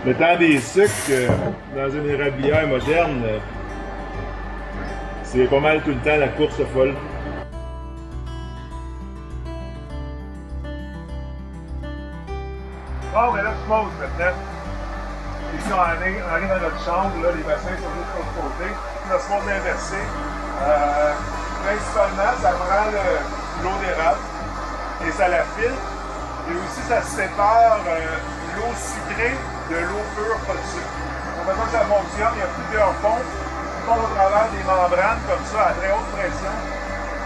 Le temps des sucres, dans une érablière moderne, c'est pas mal tout le temps la course folle. Bon, mais là, tu poses maintenant. Ici, on arrive dans notre chambre, là, les bassins sont juste de l'autre côté. Ça se pose inversé. Principalement, ça prend l'eau d'érable et ça la filtre. Et aussi, ça sépare l'eau sucrée de l'eau pure, pas de sucre. Donc, maintenant que ça fonctionne, il y a plusieurs pompes qui passent au travers des membranes comme ça, à très haute pression.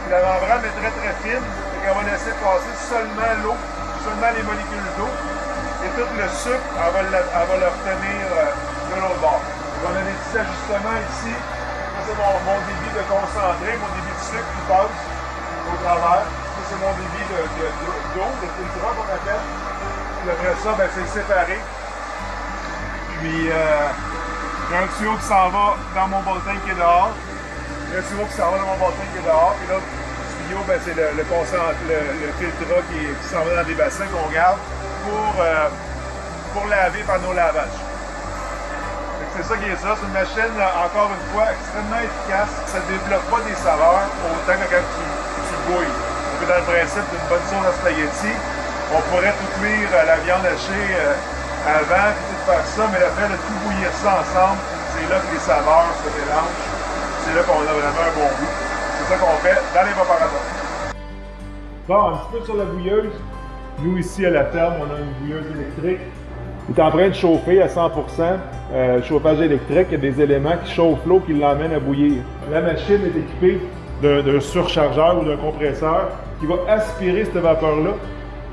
Puis la membrane est très très fine, et qu'on va laisser passer seulement l'eau, seulement les molécules d'eau. Et tout le sucre, elle va le retenir de l'autre bord. Donc, on a des petits ajustements ici. Ça, c'est mon débit de concentré, mon débit de sucre qui passe au travers. Ça, c'est mon débit d'eau, de filtre qu'on appelle. Puis après ça, ben, c'est séparé. Puis, j'ai un tuyau qui s'en va dans mon bol-tank qui est dehors. Un tuyau qui s'en va dans mon bol-tank qui est dehors. Puis l'autre tuyau, ben, c'est le filtre qui s'en va dans des bassins qu'on garde pour laver par nos lavages. C'est ça qui est ça. C'est une machine, encore une fois, extrêmement efficace. Ça ne développe pas des saveurs autant que quand tu bouilles. Donc, dans le principe d'une bonne sauce à spaghetti, on pourrait tout cuire la viande hachée avant, puis tout faire ça, mais le fait de tout bouillir ça ensemble, c'est là que les saveurs se mélangent. C'est là qu'on a vraiment un bon goût. C'est ça qu'on fait dans l'évaporateur. Bon, un petit peu sur la bouilleuse. Nous, ici, à la ferme, on a une bouilleuse électrique. Il est en train de chauffer à 100%. Chauffage électrique, il y a des éléments qui chauffent l'eau qui l'emmènent à bouillir. La machine est équipée d'un surchargeur ou d'un compresseur qui va aspirer cette vapeur-là.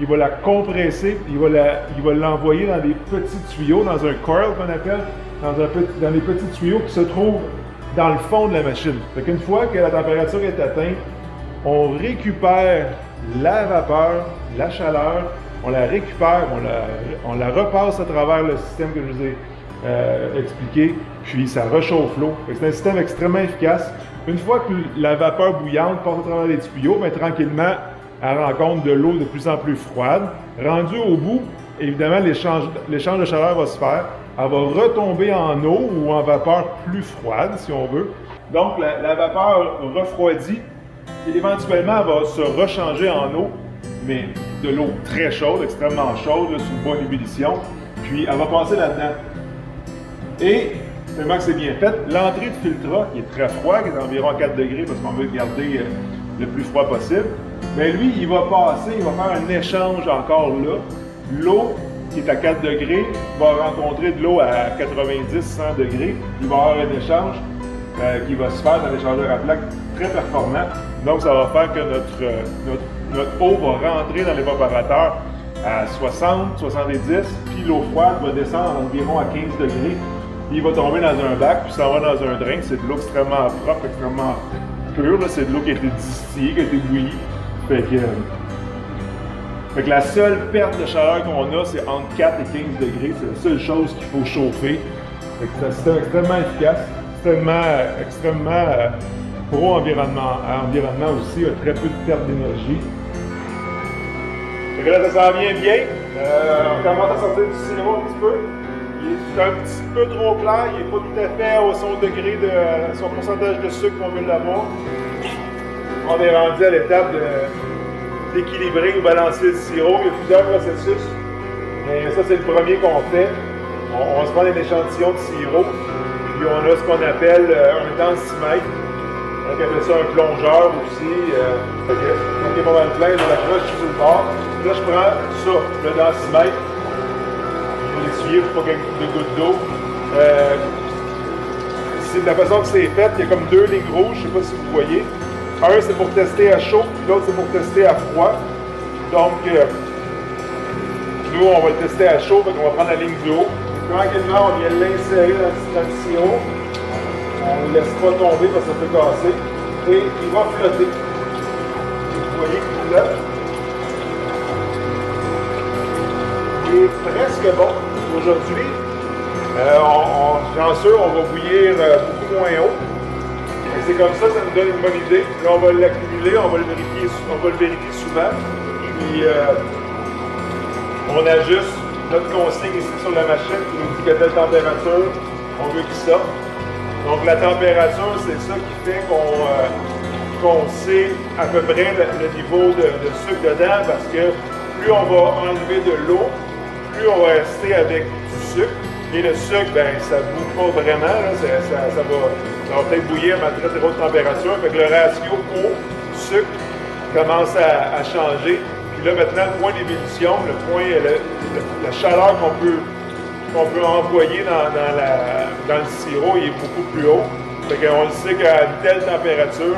Il va la compresser, il va l'envoyer dans des petits tuyaux, dans un coil qu'on appelle, dans des petits tuyaux qui se trouvent dans le fond de la machine. Fait qu'une fois que la température est atteinte, on récupère la vapeur, la chaleur, on la récupère, on la repasse à travers le système que je vous ai expliqué, puis ça réchauffe l'eau. C'est un système extrêmement efficace. Une fois que la vapeur bouillante passe à travers les tuyaux, bien, tranquillement, elle rencontre de l'eau de plus en plus froide. Rendu au bout, évidemment, l'échange de chaleur va se faire. Elle va retomber en eau ou en vapeur plus froide, si on veut. Donc, la vapeur refroidit et éventuellement, elle va se rechanger en eau, mais de l'eau très chaude, extrêmement chaude, là, sous bonne ébullition. Puis, elle va passer là-dedans. Et, tellement que c'est bien fait, l'entrée de filtrat, qui est très froid, qui est d'environ 4 degrés, parce qu'on veut le garder le plus froid possible, mais lui, il va passer, il va faire un échange encore là. L'eau qui est à 4 degrés va rencontrer de l'eau à 90-100 degrés. Il va y avoir un échange qui va se faire dans l'échangeur à plaque très performant. Donc, ça va faire que notre eau va rentrer dans l'évaporateur à 60, 70, puis l'eau froide va descendre environ à 15 degrés. Puis il va tomber dans un bac, puis ça va dans un drain. C'est de l'eau extrêmement propre, extrêmement pure. C'est de l'eau qui a été distillée, qui a été bouillie. Fait que la seule perte de chaleur qu'on a, c'est entre 4 et 15 degrés. C'est la seule chose qu'il faut chauffer. Fait que c'est un système extrêmement efficace, extrêmement pro-environnement aussi, très peu de perte d'énergie. Fait que là, ça s'en vient bien. On commence à sortir du sirop un petit peu. Il est un petit peu trop clair, il n'est pas tout à fait au son degré de son pourcentage de sucre qu'on veut l'avoir. On est rendu à l'étape d'équilibrer ou balancer le sirop. Il y a plusieurs processus, mais ça c'est le premier qu'on fait. On se prend un échantillon de sirop, puis on a ce qu'on appelle un densimètre. Donc on appelle ça un plongeur aussi. Quand il est pas mal plein, je l'accroche sur le bord. Là je prends ça, le densimètre. Je vais l'essuyer pour pas qu'il y ait de gouttes d'eau. De la façon que c'est fait, il y a comme deux lignes rouges, je ne sais pas si vous voyez. Un, c'est pour tester à chaud, puis l'autre, c'est pour tester à froid. Donc, nous, on va le tester à chaud, donc on va prendre la ligne du haut. Tranquillement, on vient l'insérer dans le sirop. On ne le laisse pas tomber parce que ça peut casser. Et il va flotter. Vous voyez qu'il flotte. Il est presque bon. Aujourd'hui, bien sûr, on va bouillir beaucoup moins haut. C'est comme ça nous donne une bonne idée. Là, on va l'accumuler, on va le vérifier souvent. Puis, on ajuste notre consigne ici sur la machine qui nous dit que telle température, on veut qu'il sorte. Donc la température, c'est ça qui fait qu'on sait à peu près le niveau de sucre dedans, parce que plus on va enlever de l'eau, plus on va rester avec du sucre. Et le sucre, ben, ça ne boue pas vraiment, là. Ça va peut-être bouillir à très très haute température. Fait que le ratio eau-sucre commence à changer. Puis là, maintenant, le point d'ébullition, la chaleur qu'on peut envoyer dans le sirop, il est beaucoup plus haut. Fait qu'on le sait qu'à une telle température,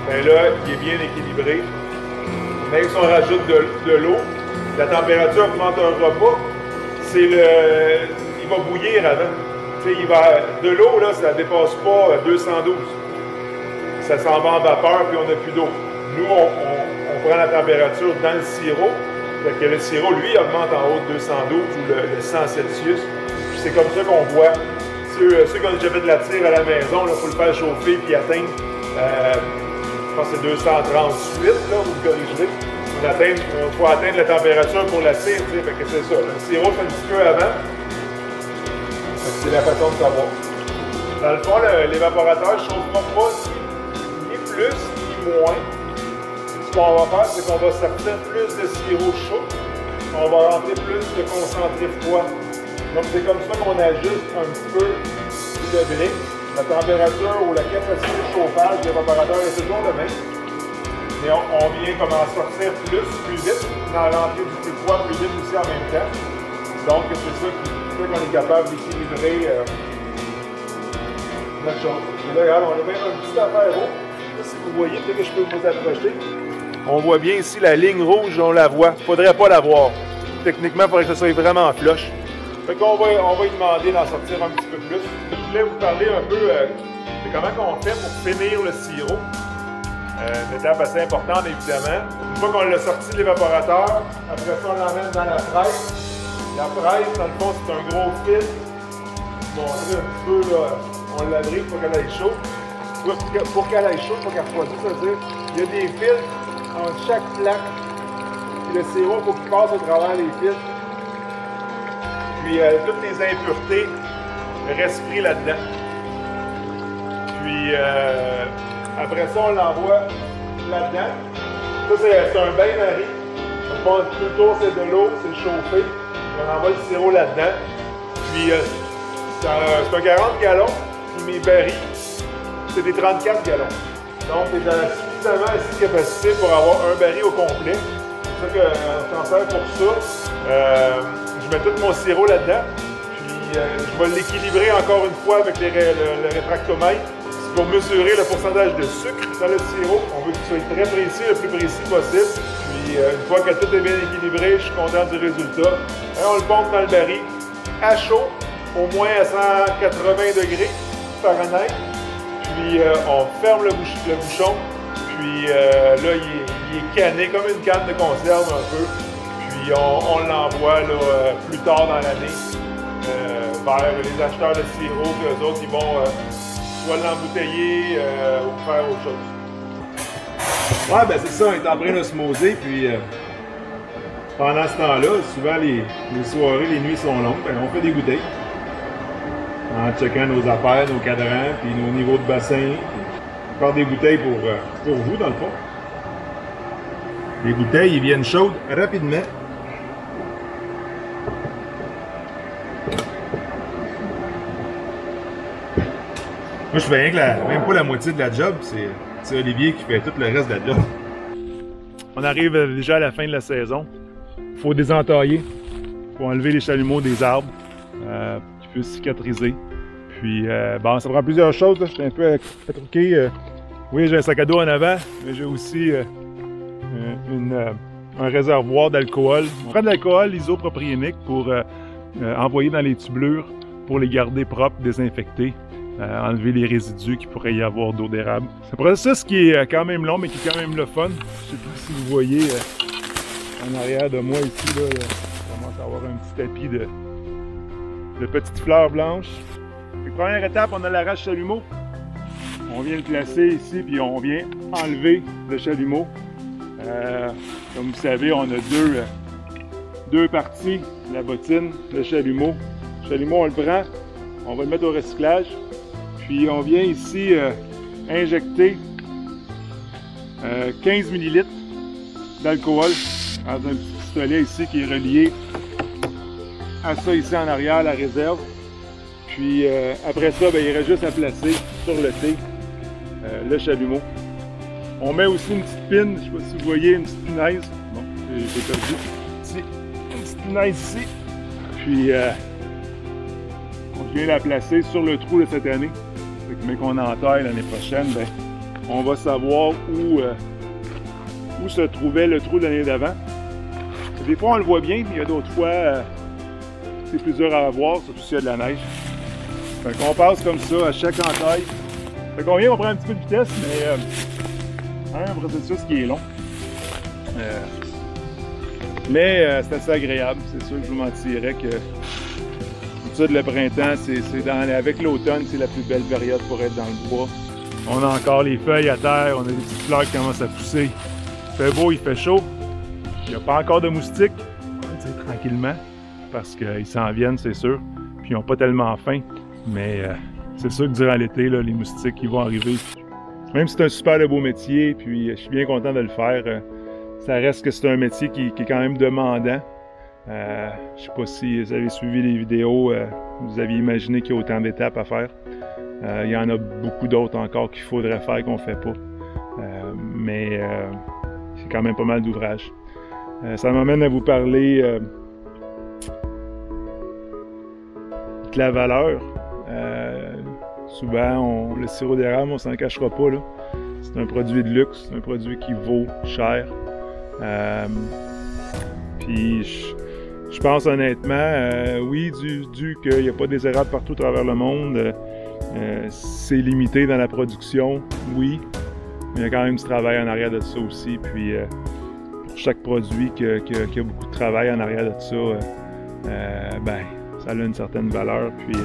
ben là, il est bien équilibré. Même si on rajoute de l'eau, la température augmentera pas. Il va bouillir avant. De l'eau, là, ça ne dépasse pas 212. Ça s'en va en vapeur, puis on n'a plus d'eau. Nous, on prend la température dans le sirop. Fait que le sirop, lui, augmente en haut de 212 ou le 100 Celsius. Puis c'est comme ça qu'on voit. Ceux qui ont déjà fait de la tire à la maison, il faut le faire chauffer puis atteindre, je pense que c'est 238, là, vous me corrigerez. Il faut atteindre la température pour la tire, fait que c'est ça. Le sirop, c'est un petit peu avant. C'est la façon de savoir. Dans le fond, l'évaporateur ne chauffera pas ni plus ni moins. Ce qu'on va faire, c'est qu'on va sortir plus de sirop chaud. On va rentrer plus de concentré froid. Donc c'est comme ça qu'on ajuste un petit peu le degré. La température ou la capacité de chauffage de l'évaporateur est toujours le même. Mais on vient comme en sortir plus vite, dans l'entrée du plus froid plus vite aussi en même temps. Donc c'est ça qui fait qu'on est capable d'équilibrer notre chose. Et là, regarde, on a même un petit affaire haut. Si vous voyez, peut-être que je peux vous approcher. On voit bien ici la ligne rouge, on la voit. Il ne faudrait pas la voir. Techniquement, il faudrait que ça soit vraiment flush. Fait qu'on va y demander d'en sortir un petit peu plus. Je voulais vous parler un peu de comment on fait pour finir le sirop. Une étape assez importante, évidemment. Une fois qu'on l'a sorti de l'évaporateur, après ça, on l'emmène dans la fraise. La fraise, dans le fond, c'est un gros fil. Je vais montrer un petit peu, là, on l'abrise pour qu'elle aille chaud. Pour qu'elle aille chaud, pour qu'elle refroidisse, ça veut dire qu'il y a des fils entre chaque plaque. Puis le sirop, il faut qu'il passe au travers les fils. Puis toutes les impuretés restent prises là-dedans. Puis après ça, on l'envoie là-dedans. Ça, c'est un bain-marie. Tout le tour, c'est de l'eau, c'est chauffé. On envoie le sirop là-dedans. Puis c'est un 40 gallons. Puis mes barils, c'est des 34 gallons. Donc, il y a suffisamment ici de capacité pour avoir un baril au complet. C'est ça que je t'en sers pour ça. Je mets tout mon sirop là-dedans. Puis je vais l'équilibrer encore une fois avec le réfractomètre. C'est pour mesurer le pourcentage de sucre dans le sirop. On veut qu'il soit très précis, le plus précis possible. Puis une fois que tout est bien équilibré, je suis content du résultat. Et on le pompe dans le baril à chaud, au moins à 180 degrés Fahrenheit. Puis on ferme le bouchon. Puis là, il est canné comme une canne de conserve un peu. Puis on l'envoie plus tard dans l'année vers les acheteurs de sirop. Puis eux autres, ils vont soit l'embouteiller ou faire autre chose. Ouais, ben c'est ça, on est en train de se moser. Puis pendant ce temps-là, souvent les soirées, les nuits sont longues. Ben, on fait des bouteilles. En checkant nos affaires, nos cadrans, puis nos niveaux de bassin. Faire des bouteilles pour vous, dans le fond. Les bouteilles, ils viennent chaudes rapidement. Moi, je fais rien que même pas la moitié de la job. C'est Olivier qui fait tout le reste de la job. On arrive déjà à la fin de la saison. Il faut désentailler. Il faut enlever les chalumeaux des arbres qui puissent cicatriser. Puis, bon, ça prend plusieurs choses. Je suis un peu attrouqué. Oui, j'ai un sac à dos en avant, mais j'ai aussi un réservoir d'alcool. On prend de l'alcool isopropylénique pour envoyer dans les tubulures pour les garder propres, désinfectés, enlever les résidus qu'il pourrait y avoir d'eau d'érable. C'est un processus qui est quand même long, mais qui est quand même le fun. Je ne sais plus si vous voyez en arrière de moi ici, là, on commence à avoir un petit tapis de petites fleurs blanches. Donc, première étape, on a l'arrache chalumeau. On vient le placer ici, puis on vient enlever le chalumeau. Comme vous savez, on a deux parties la bottine, le chalumeau. Le chalumeau, on le prend, on va le mettre au recyclage. Puis on vient ici injecter 15 ml d'alcool dans un petit pistolet ici qui est relié à ça ici en arrière, la réserve. Puis après ça, ben, il reste juste à placer sur le thé le chalumeau. On met aussi une petite pine, je ne sais pas si vous voyez, une petite punaise. Bon, j'ai perdu. Ici, une petite punaise ici. Puis on vient la placer sur le trou de cette année. Mais qu'on entaille l'année prochaine, ben, on va savoir où se trouvait le trou de l'année d'avant. Des fois on le voit bien, mais il y a d'autres fois c'est plus dur à voir, surtout s'il y a de la neige. Fait qu'on passe comme ça à chaque entaille. Fait qu'on vient, on prend un petit peu de vitesse, mais un processus qui est long. Mais c'est assez agréable, c'est sûr que je vous mentirais que le printemps, avec l'automne, c'est la plus belle période pour être dans le bois. On a encore les feuilles à terre, on a des petites fleurs qui commencent à pousser. Il fait beau, il fait chaud. Il n'y a pas encore de moustiques, on va dire tranquillement, parce qu'ils s'en viennent, c'est sûr. Puis ils n'ont pas tellement faim, mais c'est sûr que durant l'été, les moustiques, ils vont arriver. Même si c'est un super beau métier, puis je suis bien content de le faire, ça reste que c'est un métier qui est quand même demandant. Je ne sais pas si vous avez suivi les vidéos, vous aviez imaginé qu'il y a autant d'étapes à faire. Il y en a beaucoup d'autres encore qu'il faudrait faire qu'on ne fait pas. Mais c'est quand même pas mal d'ouvrages. Ça m'amène à vous parler de la valeur. Souvent, le sirop d'érable, on ne s'en cachera pas. C'est un produit de luxe, c'est un produit qui vaut cher. Puis je pense honnêtement, oui, dû qu'il n'y a pas des érables partout à travers le monde, c'est limité dans la production, oui, mais il y a quand même du travail en arrière de ça aussi. Puis pour chaque produit qui a beaucoup de travail en arrière de ça, ben, ça a une certaine valeur. Puis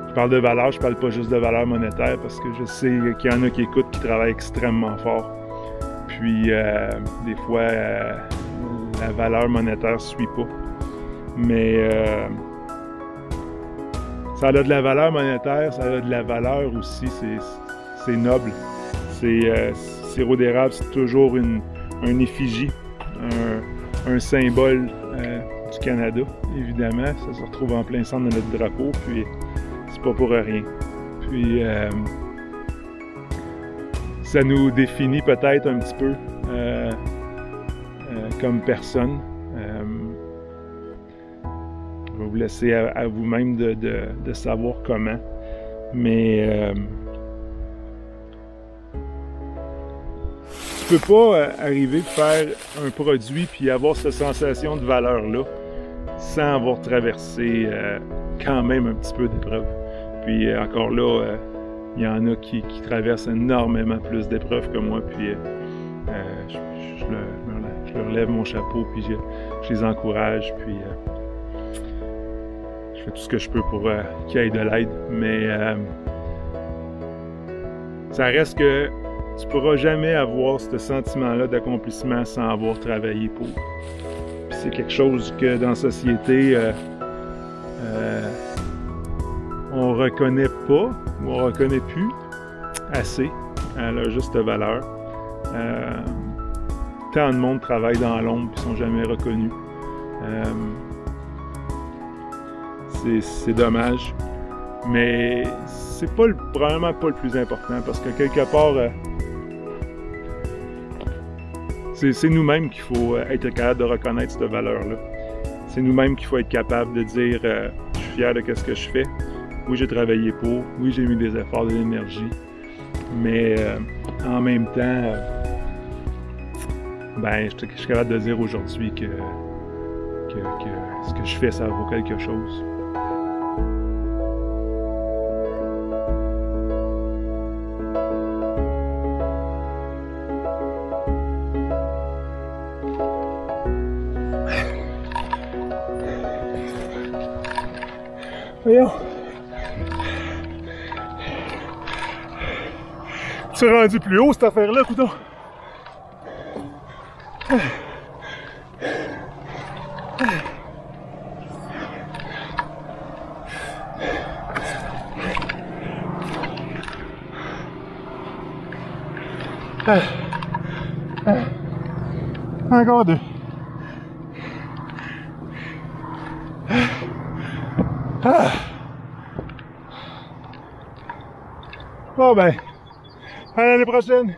je parle de valeur, je parle pas juste de valeur monétaire parce que je sais qu'il y en a qui écoutent qui travaillent extrêmement fort. Puis des fois, la valeur monétaire ne suit pas. Mais ça a de la valeur monétaire, ça a de la valeur aussi, c'est noble. Sirop d'érable, c'est toujours un effigie, un symbole du Canada, évidemment. Ça se retrouve en plein centre de notre drapeau, puis c'est pas pour rien. Puis ça nous définit peut-être un petit peu comme personne. Je vais vous laisser à vous-même de savoir comment. Mais tu peux pas arriver à faire un produit puis avoir cette sensation de valeur-là sans avoir traversé quand même un petit peu d'épreuves. Puis encore là, il y en a qui traversent énormément plus d'épreuves que moi. Puis je leur lève mon chapeau, puis je les encourage, puis je fais tout ce que je peux pour qu'il y ait de l'aide. Mais ça reste que tu ne pourras jamais avoir ce sentiment-là d'accomplissement sans avoir travaillé pour. Puis c'est quelque chose que dans la société, on ne reconnaît pas, ou on ne reconnaît plus assez à leur juste valeur. Tant de monde travaille dans l'ombre et ne sont jamais reconnus. C'est dommage. Mais c'est probablement pas le plus important parce que quelque part, c'est nous-mêmes qu'il faut être capable de reconnaître cette valeur-là. C'est nous-mêmes qu'il faut être capable de dire je suis fier de ce que je fais. Oui, j'ai travaillé pour. Oui, j'ai mis des efforts, de l'énergie. Mais en même temps, ben, je suis capable de dire aujourd'hui que ce que je fais, ça vaut quelque chose. Voyons. C'est rendu plus haut cette affaire-là, coudonc. Encore 2. Bon ben, à l'année prochaine.